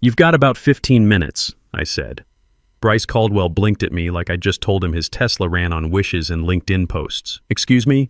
"You've got about 15 minutes, I said. Bryce Caldwell blinked at me like I just told him his Tesla ran on wishes and LinkedIn posts. "Excuse me?"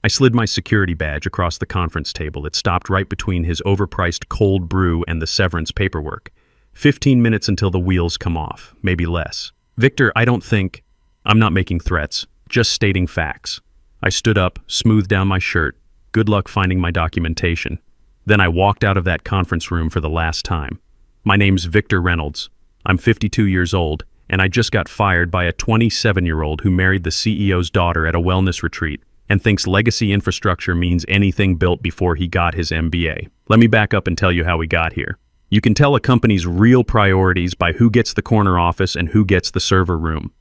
I slid my security badge across the conference table. It stopped right between his overpriced cold brew and the severance paperwork. 15 minutes until the wheels come off, maybe less. "Victor, I don't think—" "I'm not making threats, just stating facts." I stood up, smoothed down my shirt. Good luck finding my documentation. Then I walked out of that conference room for the last time. "My name's Victor Reynolds. I'm 52 years old, and I just got fired by a 27-year-old who married the CEO's daughter at a wellness retreat and thinks legacy infrastructure means anything built before he got his MBA. Let me back up and tell you how we got here. You can tell a company's real priorities by who gets the corner office and who gets the server room.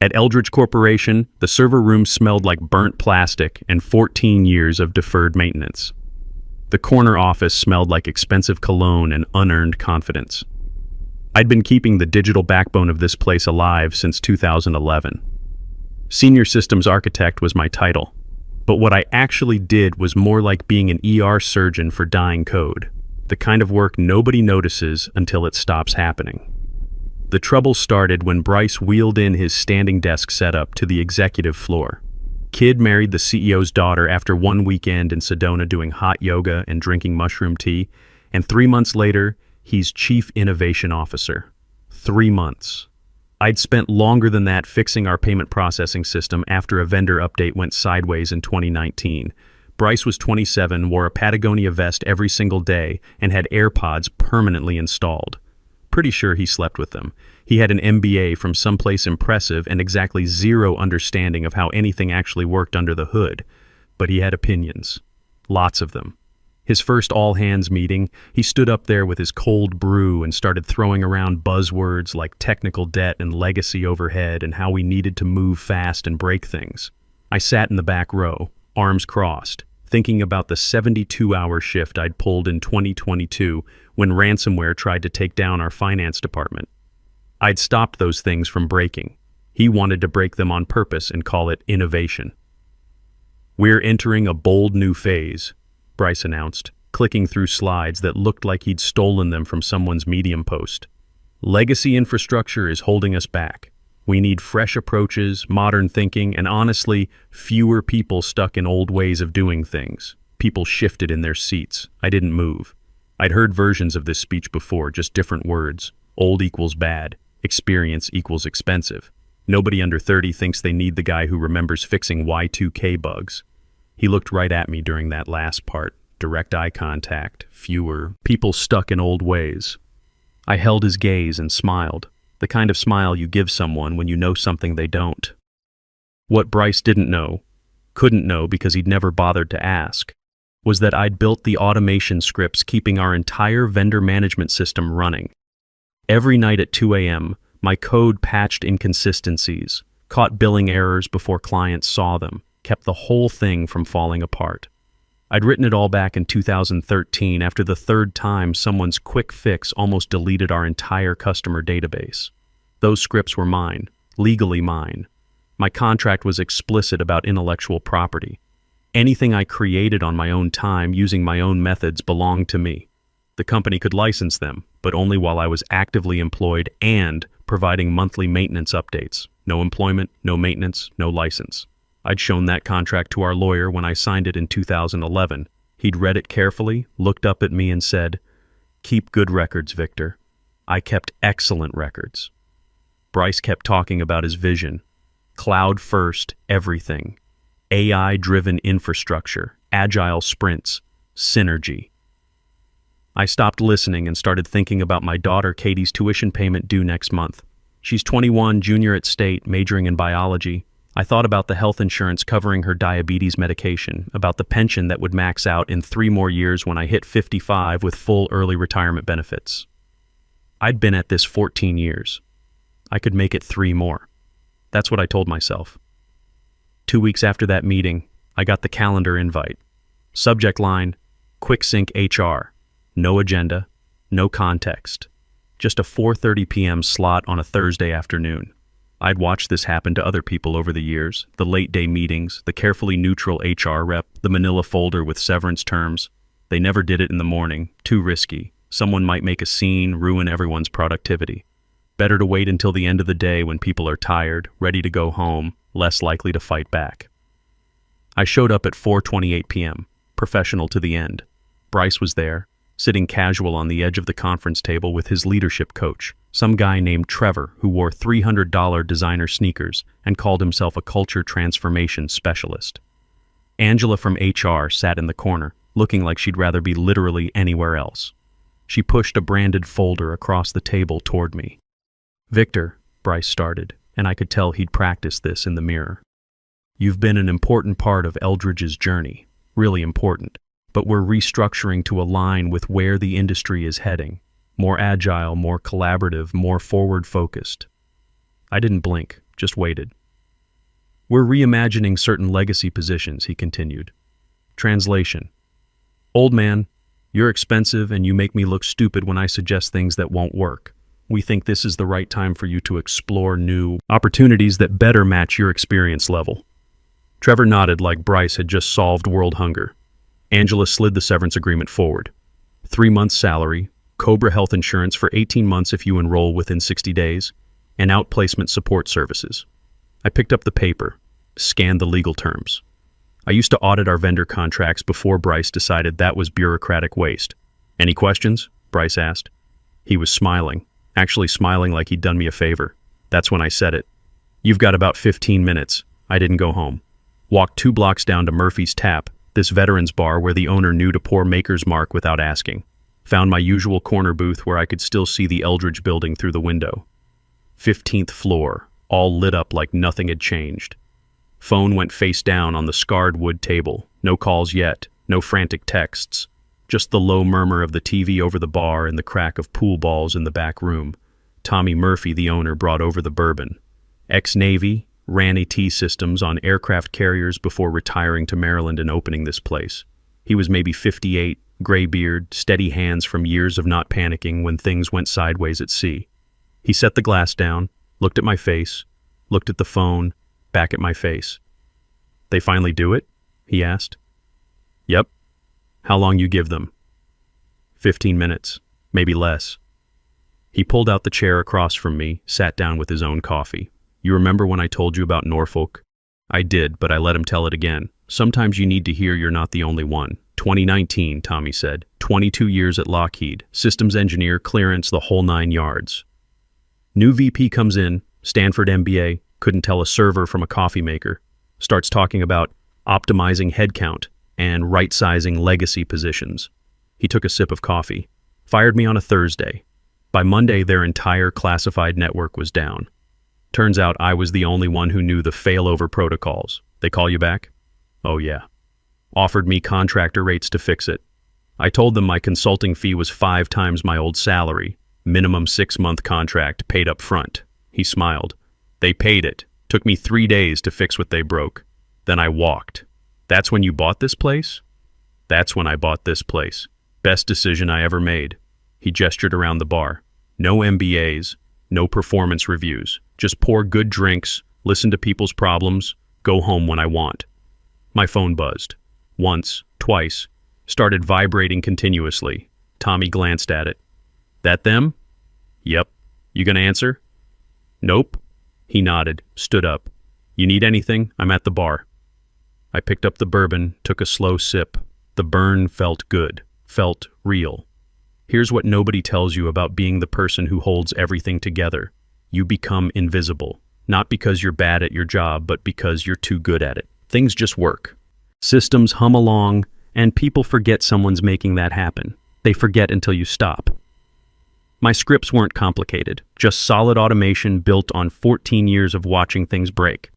At Eldridge Corporation, the server room smelled like burnt plastic and 14 years of deferred maintenance. The corner office smelled like expensive cologne and unearned confidence. I'd been keeping the digital backbone of this place alive since 2011. Senior Systems Architect was my title, but what I actually did was more like being an ER surgeon for dying code, the kind of work nobody notices until it stops happening. The trouble started when Bryce wheeled in his standing desk setup to the executive floor. Kid married the CEO's daughter after one weekend in Sedona doing hot yoga and drinking mushroom tea, and 3 months later, he's Chief Innovation Officer. 3 months. I'd spent longer than that fixing our payment processing system after a vendor update went sideways in 2019. Bryce was 27, wore a Patagonia vest every single day, and had AirPods permanently installed. Pretty sure he slept with them. He had an MBA from someplace impressive and exactly zero understanding of how anything actually worked under the hood. But he had opinions. Lots of them. His first all-hands meeting, he stood up there with his cold brew and started throwing around buzzwords like technical debt and legacy overhead and how we needed to move fast and break things. I sat in the back row, arms crossed, thinking about the 72-hour shift I'd pulled in 2022 when ransomware tried to take down our finance department. I'd stopped those things from breaking. He wanted to break them on purpose and call it innovation. "We're entering a bold new phase," Bryce announced, clicking through slides that looked like he'd stolen them from someone's Medium post. "Legacy infrastructure is holding us back. We need fresh approaches, modern thinking, and honestly, fewer people stuck in old ways of doing things." People shifted in their seats. I didn't move. I'd heard versions of this speech before, just different words. Old equals bad. Experience equals expensive. Nobody under 30 thinks they need the guy who remembers fixing Y2K bugs. He looked right at me during that last part. Direct eye contact, fewer people stuck in old ways. I held his gaze and smiled, the kind of smile you give someone when you know something they don't. What Bryce didn't know, couldn't know because he'd never bothered to ask, was that I'd built the automation scripts keeping our entire vendor management system running. Every night at 2 a.m., my code patched inconsistencies, caught billing errors before clients saw them, kept the whole thing from falling apart. I'd written it all back in 2013 after the third time someone's quick fix almost deleted our entire customer database. Those scripts were mine, legally mine. My contract was explicit about intellectual property. Anything I created on my own time using my own methods belonged to me. The company could license them, but only while I was actively employed and providing monthly maintenance updates. No employment, no maintenance, no license. I'd shown that contract to our lawyer when I signed it in 2011. He'd read it carefully, looked up at me and said, "Keep good records, Victor." I kept excellent records. Bryce kept talking about his vision. Cloud first, everything. AI-driven infrastructure, agile sprints, synergy. I stopped listening and started thinking about my daughter Katie's tuition payment due next month. She's 21, junior at State, majoring in biology. I thought about the health insurance covering her diabetes medication, about the pension that would max out in 3 more years when I hit 55 with full early retirement benefits. I'd been at this 14 years. I could make it 3 more. That's what I told myself. 2 weeks after that meeting, I got the calendar invite. Subject line, Quick Sync HR. No agenda, no context. Just a 4:30 p.m. slot on a Thursday afternoon. I'd watched this happen to other people over the years, the late-day meetings, the carefully neutral HR rep, the manila folder with severance terms. They never did it in the morning, too risky. Someone might make a scene, ruin everyone's productivity. Better to wait until the end of the day when people are tired, ready to go home, less likely to fight back. I showed up at 4:28 p.m., professional to the end. Bryce was there, sitting casual on the edge of the conference table with his leadership coach, some guy named Trevor who wore $300 designer sneakers and called himself a culture transformation specialist. Angela from HR sat in the corner, looking like she'd rather be literally anywhere else. She pushed a branded folder across the table toward me. "Victor," Bryce started, and I could tell he'd practiced this in the mirror. "You've been an important part of Eldridge's journey, really important, but we're restructuring to align with where the industry is heading. More agile, more collaborative, more forward-focused." I didn't blink, just waited. "We're reimagining certain legacy positions," he continued. Translation: "Old man, you're expensive and you make me look stupid when I suggest things that won't work. We think this is the right time for you to explore new opportunities that better match your experience level." Trevor nodded like Bryce had just solved world hunger. Angela slid the severance agreement forward. 3 months salary, Cobra health insurance for 18 months if you enroll within 60 days, and outplacement support services. I picked up the paper, scanned the legal terms. I used to audit our vendor contracts before Bryce decided that was bureaucratic waste. "Any questions?" Bryce asked. He was smiling, actually smiling like he'd done me a favor. That's when I said it. "You've got about 15 minutes. I didn't go home. Walked 2 blocks down to Murphy's Tap, this veterans bar where the owner knew to pour Maker's Mark without asking. Found my usual corner booth where I could still see the Eldridge building through the window. 15th floor, all lit up like nothing had changed. Phone went face down on the scarred wood table. No calls yet, no frantic texts. Just the low murmur of the TV over the bar and the crack of pool balls in the back room. Tommy Murphy, the owner, brought over the bourbon. Ex-Navy, ran AT systems on aircraft carriers before retiring to Maryland and opening this place. He was maybe 58, gray beard, steady hands from years of not panicking when things went sideways at sea. He set the glass down, looked at my face, looked at the phone, back at my face. "They finally do it?" he asked. "Yep." "How long you give them?" 15 minutes, maybe less. He pulled out the chair across from me, sat down with his own coffee. "You remember when I told you about Norfolk?" I did, but I let him tell it again. "Sometimes you need to hear you're not the only one." 2019, Tommy said. 22 years at Lockheed, systems engineer, clearance, the whole 9 yards. New VP comes in, Stanford MBA, couldn't tell a server from a coffee maker. Starts talking about optimizing headcount and right-sizing legacy positions. He took a sip of coffee. Fired me on a Thursday. By Monday, their entire classified network was down. Turns out I was the only one who knew the failover protocols. They call you back? Oh yeah. Offered me contractor rates to fix it. I told them my consulting fee was 5 times my old salary, minimum 6-month contract paid up front. He smiled. They paid it. Took me 3 days to fix what they broke. Then I walked. "That's when you bought this place?" "That's when I bought this place. Best decision I ever made." He gestured around the bar. "No MBAs, no performance reviews. Just pour good drinks, listen to people's problems, go home when I want." My phone buzzed. Once, twice, started vibrating continuously. Tommy glanced at it. "That them?" "Yep. You gonna answer?" "Nope." He nodded, stood up. "You need anything? I'm at the bar." I picked up the bourbon, took a slow sip. The burn felt good, felt real. Here's what nobody tells you about being the person who holds everything together. You become invisible, not because you're bad at your job, but because you're too good at it. Things just work. Systems hum along, and people forget someone's making that happen. They forget until you stop. My scripts weren't complicated, just solid automation built on 14 years of watching things break.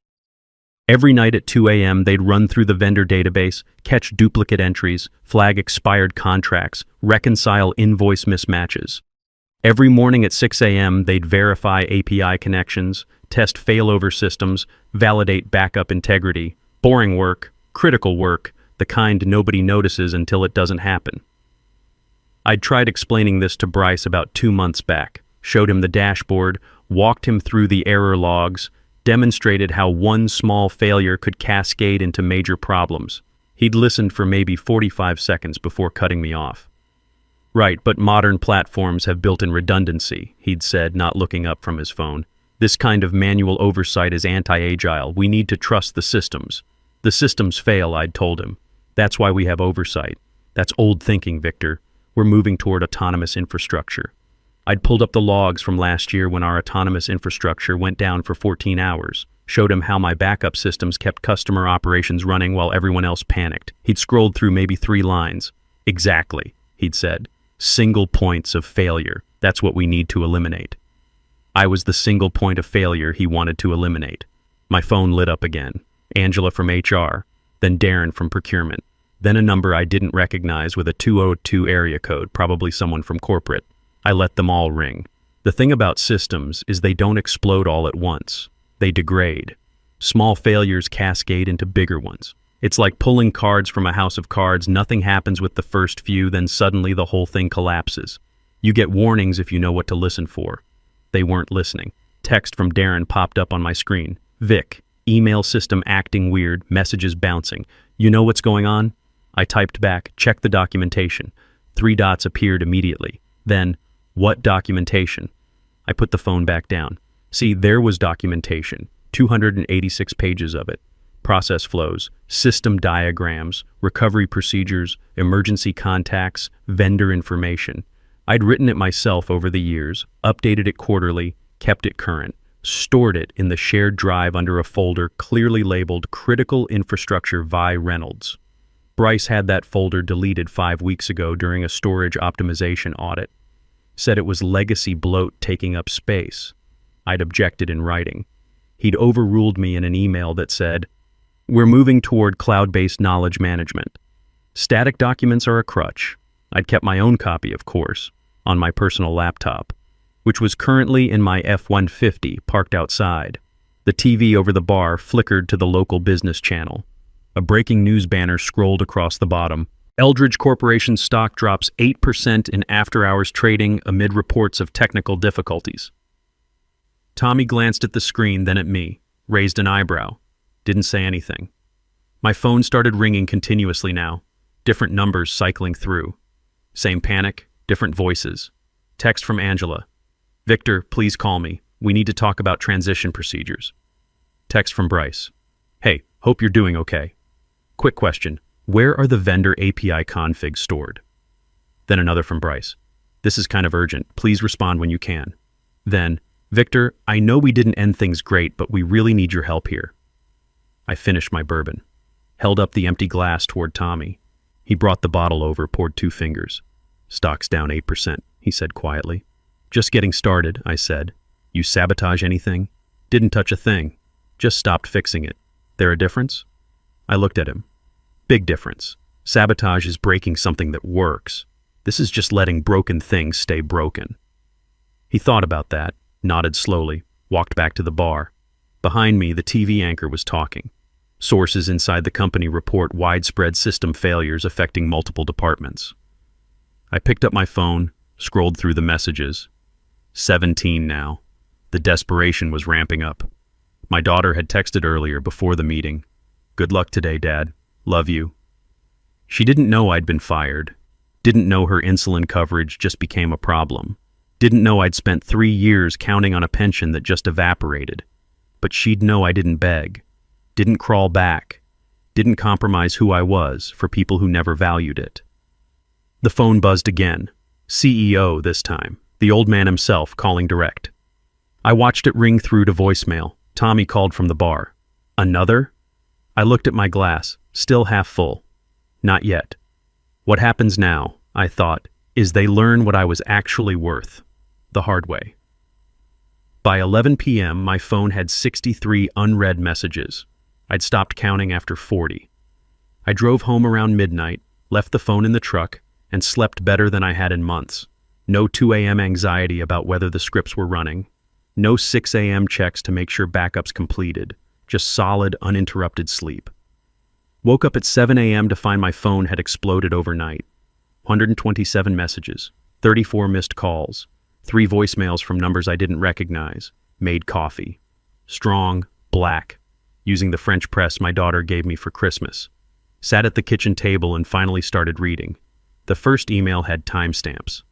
Every night at 2 a.m., they'd run through the vendor database, catch duplicate entries, flag expired contracts, reconcile invoice mismatches. Every morning at 6 a.m., they'd verify API connections, test failover systems, validate backup integrity. Boring work, critical work, the kind nobody notices until it doesn't happen. I'd tried explaining this to Bryce about 2 months back, showed him the dashboard, walked him through the error logs, demonstrated how one small failure could cascade into major problems. He'd listened for maybe 45 seconds before cutting me off. Right, but modern platforms have built-in redundancy, he'd said, not looking up from his phone. This kind of manual oversight is anti-agile. We need to trust the systems. The systems fail, I'd told him. That's why we have oversight. That's old thinking, Victor. We're moving toward autonomous infrastructure. I'd pulled up the logs from last year when our autonomous infrastructure went down for 14 hours, showed him how my backup systems kept customer operations running while everyone else panicked. He'd scrolled through maybe 3 lines. Exactly, he'd said. Single points of failure. That's what we need to eliminate. I was the single point of failure he wanted to eliminate. My phone lit up again. Angela from HR, then Darren from procurement, then a number I didn't recognize with a 202 area code, probably someone from corporate. I let them all ring. The thing about systems is they don't explode all at once. They degrade. Small failures cascade into bigger ones. It's like pulling cards from a house of cards. Nothing happens with the first few, then suddenly the whole thing collapses. You get warnings if you know what to listen for. They weren't listening. Text from Darren popped up on my screen. Vic, email system acting weird, messages bouncing. You know what's going on? I typed back, check the documentation. 3 dots appeared immediately. Then, what documentation? I put the phone back down. See, there was documentation, 286 pages of it. Process flows, system diagrams, recovery procedures, emergency contacts, vendor information. I'd written it myself over the years, updated it quarterly, kept it current, stored it in the shared drive under a folder clearly labeled Critical Infrastructure Vi Reynolds. Bryce had that folder deleted 5 weeks ago during a storage optimization audit. Said it was legacy bloat taking up space. I'd objected in writing. He'd overruled me in an email that said, "We're moving toward cloud-based knowledge management. Static documents are a crutch." I'd kept my own copy, of course, on my personal laptop, which was currently in my F-150 parked outside. The TV over the bar flickered to the local business channel. A breaking news banner scrolled across the bottom. Eldridge Corporation stock drops 8% in after-hours trading amid reports of technical difficulties. Tommy glanced at the screen, then at me, raised an eyebrow, didn't say anything. My phone started ringing continuously now, different numbers cycling through. Same panic, different voices. Text from Angela. "Victor, please call me. We need to talk about transition procedures." Text from Bryce. "Hey, hope you're doing okay. Quick question. Where are the vendor API configs stored?" Then another from Bryce. "This is kind of urgent. Please respond when you can." Then, "Victor, I know we didn't end things great, but we really need your help here." I finished my bourbon, held up the empty glass toward Tommy. He brought the bottle over, poured 2 fingers. "Stock's down 8%, he said quietly. "Just getting started," I said. "You sabotage anything?" "Didn't touch a thing. Just stopped fixing it. There a difference?" I looked at him. Big difference. Sabotage is breaking something that works. This is just letting broken things stay broken. He thought about that, nodded slowly, walked back to the bar. Behind me, the TV anchor was talking. Sources inside the company report widespread system failures affecting multiple departments. I picked up my phone, scrolled through the messages. 17 now. The desperation was ramping up. My daughter had texted earlier before the meeting. "Good luck today, Dad. Love you." She didn't know I'd been fired. Didn't know her insulin coverage just became a problem. Didn't know I'd spent 3 years counting on a pension that just evaporated. But she'd know I didn't beg. Didn't crawl back. Didn't compromise who I was for people who never valued it. The phone buzzed again. CEO this time. The old man himself calling direct. I watched it ring through to voicemail. Tommy called from the bar. "Another?" I looked at my glass, still half full. Not yet. What happens now, I thought, is they learn what I was actually worth. The hard way. By 11 p.m., my phone had 63 unread messages. I'd stopped counting after 40. I drove home around midnight, left the phone in the truck, and slept better than I had in months. No 2 a.m. anxiety about whether the scripts were running. No 6 a.m. checks to make sure backups completed. Just solid, uninterrupted sleep. Woke up at 7 a.m. to find my phone had exploded overnight. 127 messages, 34 missed calls, 3 voicemails from numbers I didn't recognize. Made coffee. Strong, black, using the French press my daughter gave me for Christmas. Sat at the kitchen table and finally started reading. The first email had timestamps.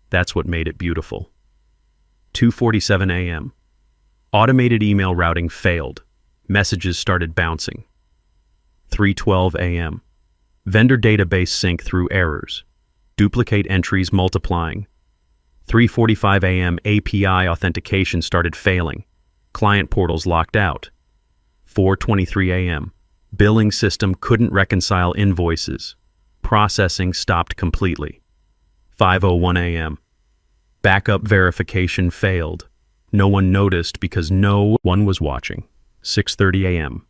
That's what made it beautiful. 2:47 a.m. Automated email routing failed. Messages started bouncing. 3:12 a.m. Vendor database sync through errors. Duplicate entries multiplying. 3:45 a.m. API authentication started failing. Client portals locked out. 4:23 a.m. Billing system couldn't reconcile invoices. Processing stopped completely. 5:01 a.m. Backup verification failed. No one noticed because no one was watching. 6:30 a.m.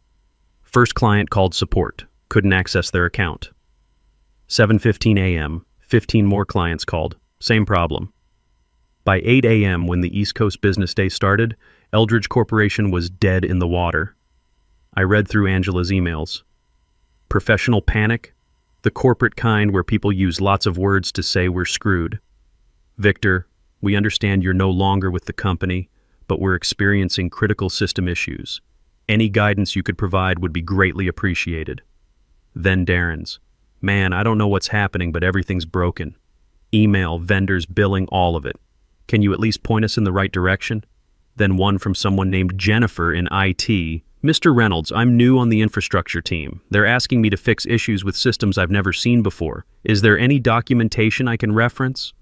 First client called support. Couldn't access their account. 7:15 a.m. 15 more clients called. Same problem. By 8 a.m. when the East Coast business day started, Eldridge Corporation was dead in the water. I read through Angela's emails. Professional panic? The corporate kind where people use lots of words to say we're screwed. Victor, we understand you're no longer with the company, but we're experiencing critical system issues. Any guidance you could provide would be greatly appreciated. Then Darren's. Man, I don't know what's happening, but everything's broken. Email, vendors, billing, all of it. Can you at least point us in the right direction? Then one from someone named Jennifer in IT. Mr. Reynolds, I'm new on the infrastructure team. They're asking me to fix issues with systems I've never seen before. Is there any documentation I can reference?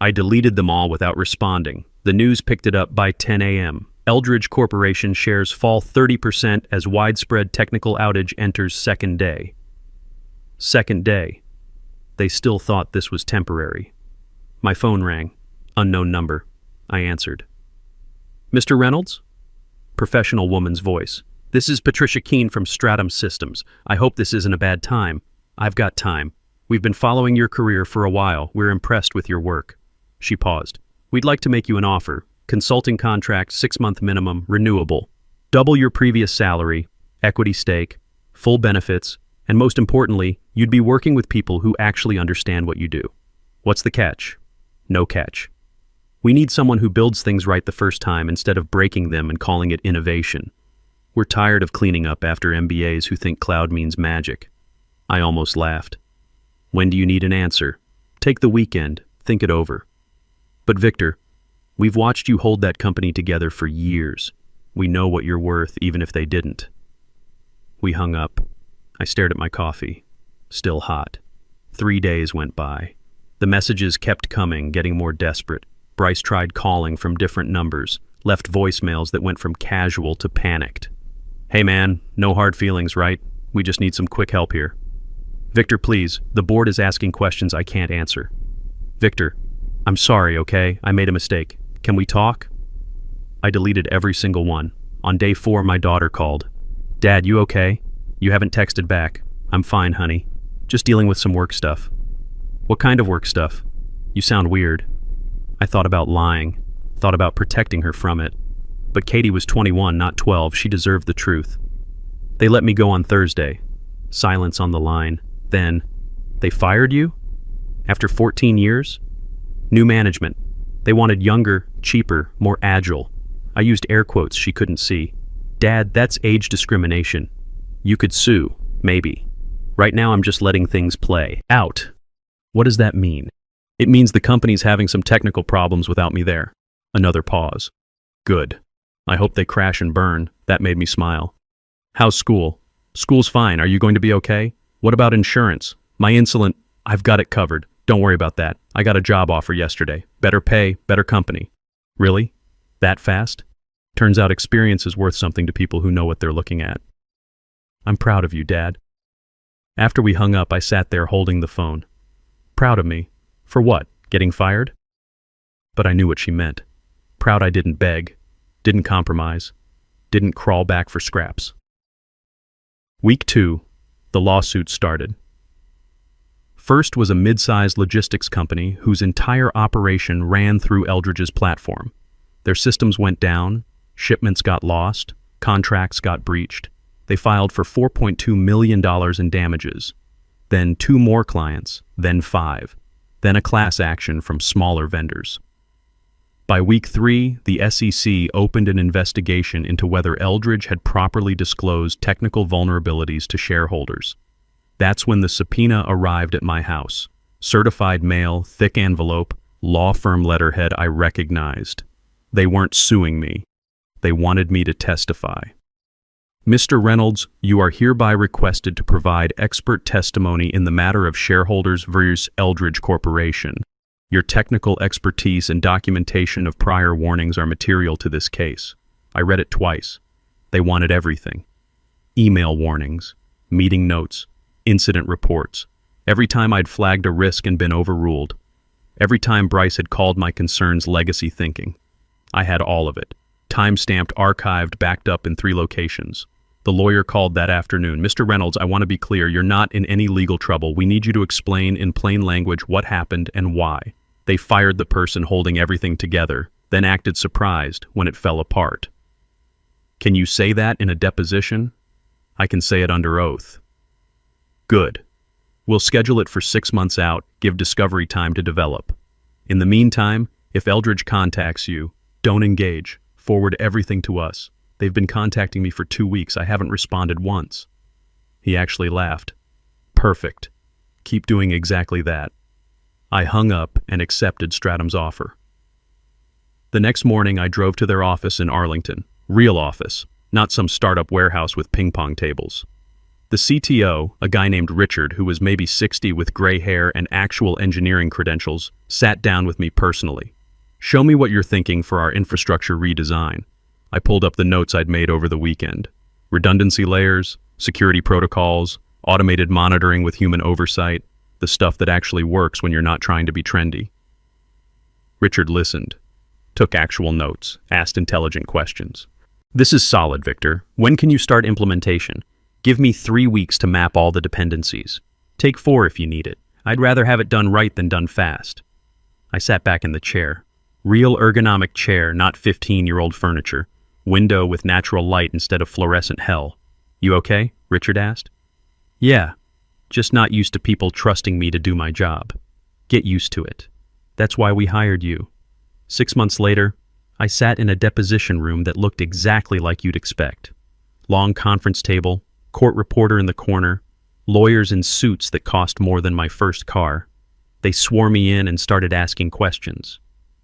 I deleted them all without responding. The news picked it up by 10 a.m. Eldridge Corporation shares fall 30% as widespread technical outage enters second day. Second day. They still thought this was temporary. My phone rang. Unknown number. I answered. Mr. Reynolds? Professional woman's voice. This is Patricia Keene from Stratum Systems. I hope this isn't a bad time. I've got time. We've been following your career for a while. We're impressed with your work. She paused. We'd like to make you an offer. Consulting contract, 6-month minimum, renewable. Double your previous salary, equity stake, full benefits, and most importantly, you'd be working with people who actually understand what you do. What's the catch? No catch. We need someone who builds things right the first time instead of breaking them and calling it innovation. We're tired of cleaning up after MBAs who think cloud means magic. I almost laughed. When do you need an answer? Take the weekend, think it over. But Victor, we've watched you hold that company together for years. We know what you're worth, even if they didn't. We hung up. I stared at my coffee. Still hot. 3 days went by. The messages kept coming, getting more desperate. Bryce tried calling from different numbers, left voicemails that went from casual to panicked. Hey man, no hard feelings, right? We just need some quick help here. Victor, please, the board is asking questions I can't answer. Victor, I'm sorry, okay? I made a mistake. Can we talk? I deleted every single one. On day 4, my daughter called. Dad, you okay? You haven't texted back. I'm fine, honey. Just dealing with some work stuff. What kind of work stuff? You sound weird. I thought about lying, thought about protecting her from it. But Katie was 21, not 12. She deserved the truth. They let me go on Thursday. Silence on the line. Then, they fired you? After 14 years? New management. They wanted younger, cheaper, more agile. I used air quotes she couldn't see. Dad, that's age discrimination. You could sue, maybe. Right now I'm just letting things play out. What does that mean? It means the company's having some technical problems without me there. Another pause. Good. I hope they crash and burn. That made me smile. How's school? School's fine. Are you going to be okay? What about insurance? My insulin, I've got it covered. Don't worry about that. I got a job offer yesterday. Better pay, better company. Really? That fast? Turns out experience is worth something to people who know what they're looking at. I'm proud of you, Dad. After we hung up, I sat there holding the phone. Proud of me? For what? Getting fired? But I knew what she meant. Proud I didn't beg, didn't compromise, didn't crawl back for scraps. Week 2, the lawsuit started. First was a mid-sized logistics company whose entire operation ran through Eldridge's platform. Their systems went down, shipments got lost, contracts got breached. They filed for $4.2 million in damages. Then 2 more clients, then 5. Then a class action from smaller vendors. By week 3, the SEC opened an investigation into whether Eldridge had properly disclosed technical vulnerabilities to shareholders. That's when the subpoena arrived at my house. Certified mail, thick envelope, law firm letterhead I recognized. They weren't suing me. They wanted me to testify. Mr. Reynolds, you are hereby requested to provide expert testimony in the matter of shareholders versus Eldridge Corporation. Your technical expertise and documentation of prior warnings are material to this case. I read it twice. They wanted everything. Email warnings, meeting notes, incident reports. Every time I'd flagged a risk and been overruled. Every time Bryce had called my concerns legacy thinking. I had all of it. Time-stamped, archived, backed up in 3 locations. The lawyer called that afternoon. Mr. Reynolds, I want to be clear, you're not in any legal trouble. We need you to explain in plain language what happened and why. They fired the person holding everything together, then acted surprised when it fell apart. Can you say that in a deposition? I can say it under oath. Good. We'll schedule it for 6 months out, give discovery time to develop. In the meantime, if Eldridge contacts you, don't engage. Forward everything to us. They've been contacting me for 2 weeks. I haven't responded once. He actually laughed. Perfect. Keep doing exactly that. I hung up and accepted Stratham's offer. The next morning, I drove to their office in Arlington. Real office, not some startup warehouse with ping-pong tables. The CTO, a guy named Richard, who was maybe 60 with gray hair and actual engineering credentials, sat down with me personally. Show me what you're thinking for our infrastructure redesign. I pulled up the notes I'd made over the weekend. Redundancy layers, security protocols, automated monitoring with human oversight, the stuff that actually works when you're not trying to be trendy. Richard listened, took actual notes, asked intelligent questions. This is solid, Victor. When can you start implementation? Give me 3 weeks to map all the dependencies. Take 4 if you need it. I'd rather have it done right than done fast. I sat back in the chair. Real ergonomic chair, not 15-year-old furniture. Window with natural light instead of fluorescent hell. You okay? Richard asked. Yeah, just not used to people trusting me to do my job. Get used to it. That's why we hired you. 6 months later, I sat in a deposition room that looked exactly like you'd expect. Long conference table, court reporter in the corner, lawyers in suits that cost more than my first car. They swore me in and started asking questions.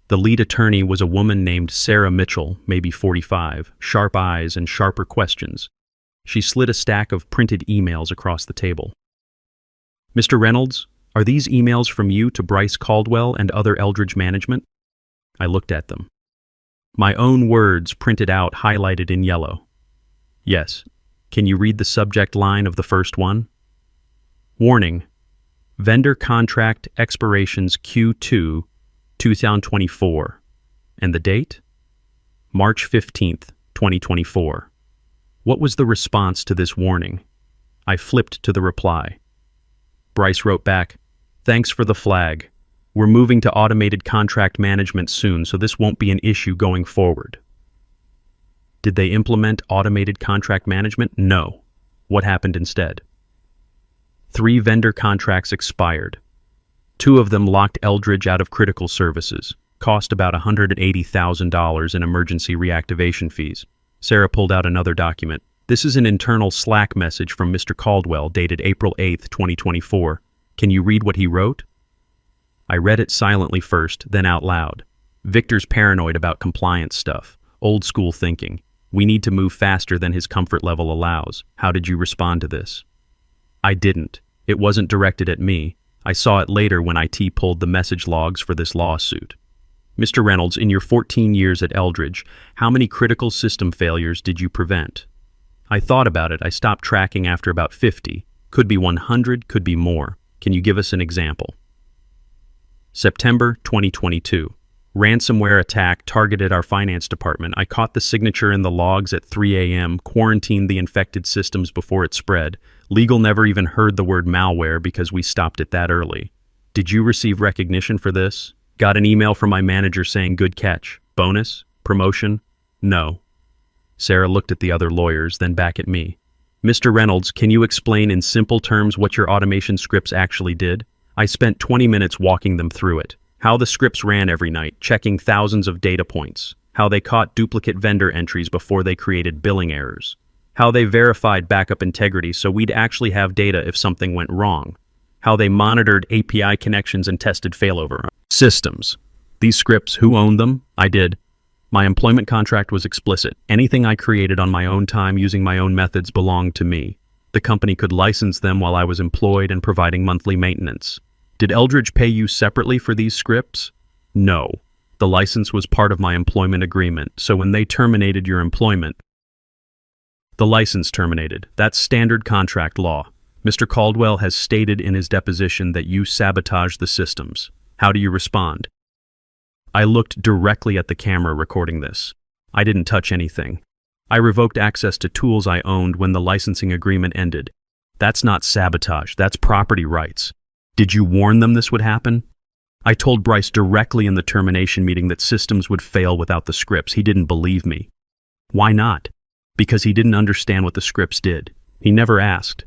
The lead attorney was a woman named Sarah Mitchell, maybe 45, sharp eyes and sharper questions. She slid a stack of printed emails across the table. Mr. Reynolds, are these emails from you to Bryce Caldwell and other Eldridge management? I looked at them. My own words printed out, highlighted in yellow. Yes. Can you read the subject line of the first one? Warning. Vendor contract expirations Q2 2024. And the date? March 15th, 2024. What was the response to this warning? I flipped to the reply. Bryce wrote back, "Thanks for the flag. We're moving to automated contract management soon, so this won't be an issue going forward." Did they implement automated contract management? No. What happened instead? 3 vendor contracts expired. 2 of them locked Eldridge out of critical services, cost about $180,000 in emergency reactivation fees. Sarah pulled out another document. This is an internal Slack message from Mr. Caldwell dated April 8th, 2024. Can you read what he wrote? I read it silently first, then out loud. Victor's paranoid about compliance stuff. Old school thinking. We need to move faster than his comfort level allows. How did you respond to this? I didn't. It wasn't directed at me. I saw it later when IT pulled the message logs for this lawsuit. Mr. Reynolds, in your 14 years at Eldridge, how many critical system failures did you prevent? I thought about it. I stopped tracking after about 50. Could be 100, could be more. Can you give us an example? September 2022. Ransomware attack targeted our finance department. I caught the signature in the logs at 3 a.m., quarantined the infected systems before it spread. Legal never even heard the word malware because we stopped it that early. Did you receive recognition for this? Got an email from my manager saying good catch. Bonus? Promotion? No. Sarah looked at the other lawyers, then back at me. Mr. Reynolds, can you explain in simple terms what your automation scripts actually did? I spent 20 minutes walking them through it. How the scripts ran every night, checking thousands of data points. How they caught duplicate vendor entries before they created billing errors. How they verified backup integrity so we'd actually have data if something went wrong. how they monitored API connections and tested failover systems. These scripts, who owned them? I did. My employment contract was explicit. Anything I created on my own time using my own methods belonged to me. The company could license them while I was employed and providing monthly maintenance. Did Eldridge pay you separately for these scripts? No. The license was part of my employment agreement, so when they terminated your employment, the license terminated. That's standard contract law. Mr. Caldwell has stated in his deposition that you sabotaged the systems. How do you respond? I looked directly at the camera recording this. I didn't touch anything. I revoked access to tools I owned when the licensing agreement ended. That's not sabotage, that's property rights. Did you warn them this would happen? I told Bryce directly in the termination meeting that systems would fail without the scripts. He didn't believe me. Why not? Because he didn't understand what the scripts did. He never asked.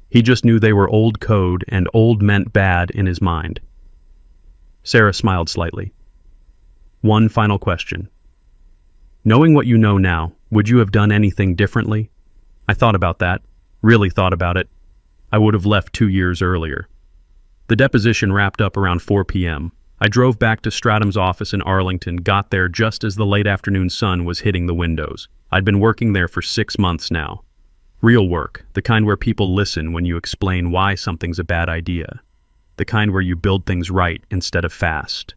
He just knew they were old code, and old meant bad in his mind. Sarah smiled slightly. One final question. Knowing what you know now, would you have done anything differently? I thought about that. Really thought about it. I would have left 2 years earlier. The deposition wrapped up around 4 p.m. I drove back to Stratham's office in Arlington, got there just as the late afternoon sun was hitting the windows. I'd been working there for 6 months now. Real work, the kind where people listen when you explain why something's a bad idea. The kind where you build things right instead of fast.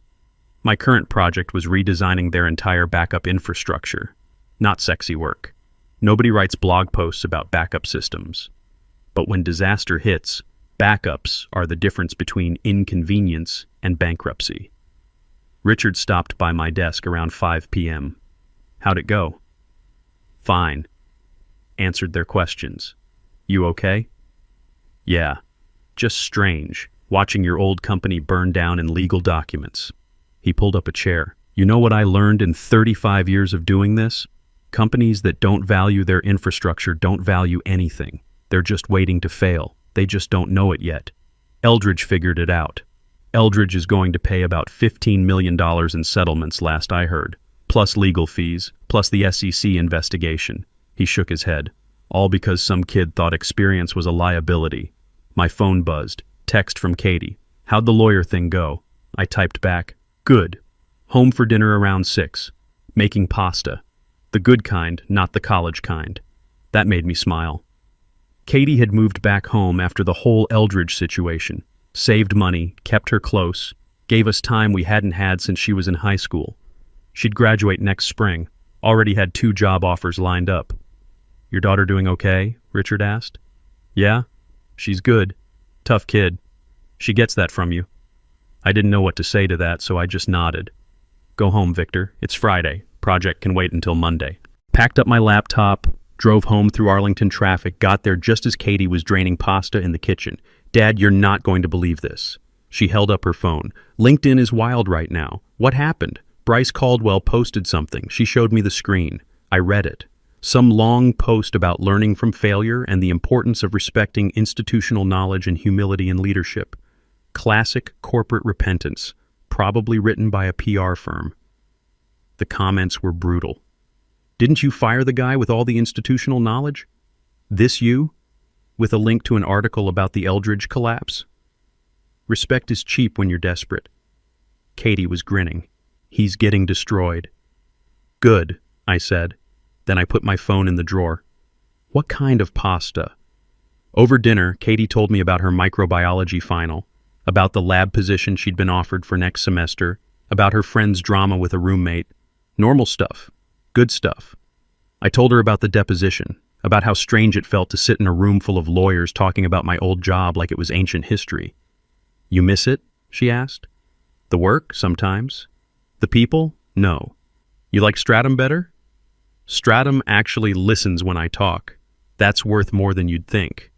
My current project was redesigning their entire backup infrastructure. Not sexy work. Nobody writes blog posts about backup systems. But when disaster hits, backups are the difference between inconvenience and bankruptcy. Richard stopped by my desk around 5 p.m. How'd it go? Fine. Answered their questions. You okay? Yeah. Just strange, watching your old company burn down in legal documents. He pulled up a chair. You know what I learned in 35 years of doing this? Companies that don't value their infrastructure don't value anything. They're just waiting to fail. They just don't know it yet. Eldridge figured it out. Eldridge is going to pay about $15 million in settlements, last I heard, plus legal fees, plus the SEC investigation. He shook his head. All because some kid thought experience was a liability. My phone buzzed. Text from Katie. How'd the lawyer thing go? I typed back. Good. Home for dinner around 6. Making pasta. The good kind, not the college kind. That made me smile. Katie had moved back home after the whole Eldridge situation. Saved money, kept her close, gave us time we hadn't had since she was in high school. She'd graduate next spring. Already had 2 job offers lined up. Your daughter doing okay? Richard asked. Yeah? She's good. Tough kid. She gets that from you. I didn't know what to say to that, so I just nodded. Go home, Victor. It's Friday. Project can wait until Monday. Packed up my laptop, drove home through Arlington traffic, got there just as Katie was draining pasta in the kitchen. Dad, you're not going to believe this. She held up her phone. LinkedIn is wild right now. What happened? Bryce Caldwell posted something. She showed me the screen. I read it. Some long post about learning from failure and the importance of respecting institutional knowledge and humility in leadership. Classic corporate repentance, probably written by a PR firm. The comments were brutal. Didn't you fire the guy with all the institutional knowledge? This you? With a link to an article about the Eldridge collapse? Respect is cheap when you're desperate. Katie was grinning. He's getting destroyed. Good, I said. Then I put my phone in the drawer. What kind of pasta? Over dinner, Katie told me about her microbiology final, about the lab position she'd been offered for next semester, about her friend's drama with a roommate. Normal stuff. Good stuff. I told her about the deposition, about how strange it felt to sit in a room full of lawyers talking about my old job like it was ancient history. You miss it? She asked. The work? Sometimes. The people? No. You like Stratham better? Stratham actually listens when I talk. That's worth more than you'd think.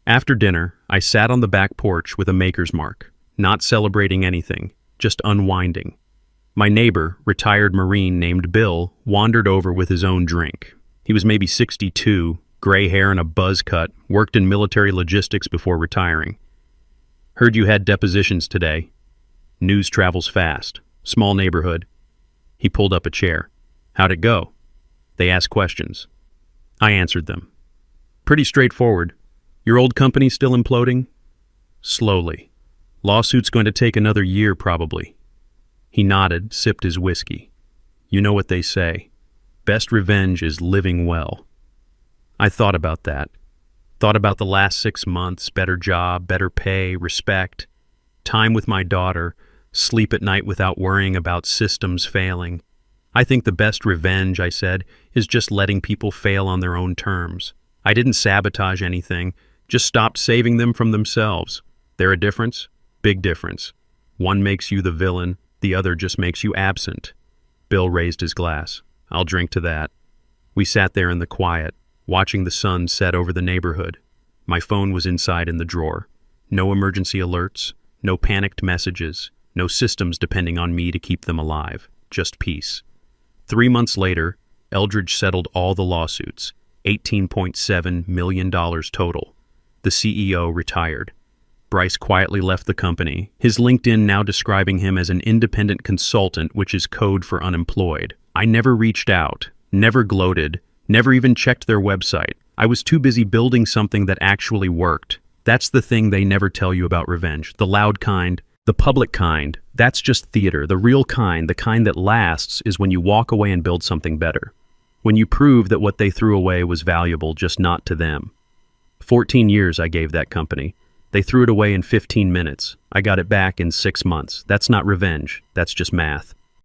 After dinner, I sat on the back porch with a maker's mark, not celebrating anything, just unwinding. My neighbor, retired Marine named Bill, wandered over with his own drink. He was maybe 62, gray hair and a buzz cut, worked in military logistics before retiring. Heard you had depositions today. News travels fast. Small neighborhood. He pulled up a chair. How'd it go? They asked questions. I answered them. Pretty straightforward. Your old company still imploding? slowly. Lawsuit's going to take another year, probably. He nodded, sipped his whiskey. You know what they say. Best revenge is living well. I thought about that. Thought about the last 6 months, better job, better pay, respect, time with my daughter, sleep at night without worrying about systems failing. I think the best revenge, I said, is just letting people fail on their own terms. I didn't sabotage anything, just stopped saving them from themselves. There a difference? Big difference. One makes you the villain, the other just makes you absent. Bill raised his glass. I'll drink to that. We sat there in the quiet, watching the sun set over the neighborhood. My phone was inside in the drawer. No emergency alerts, no panicked messages, no systems depending on me to keep them alive. Just peace. 3 months later, Eldridge settled all the lawsuits, $18.7 million total. The CEO retired. Bryce quietly left the company, his LinkedIn now describing him as an independent consultant, which is code for unemployed. I never reached out, never gloated, never even checked their website. I was too busy building something that actually worked. That's the thing they never tell you about revenge. The loud kind, the public kind, that's just theater. The real kind, the kind that lasts, is when you walk away and build something better. When you prove that what they threw away was valuable, just not to them. 14 years I gave that company. They threw it away in 15 minutes. I got it back in 6 months. That's not revenge. That's just math.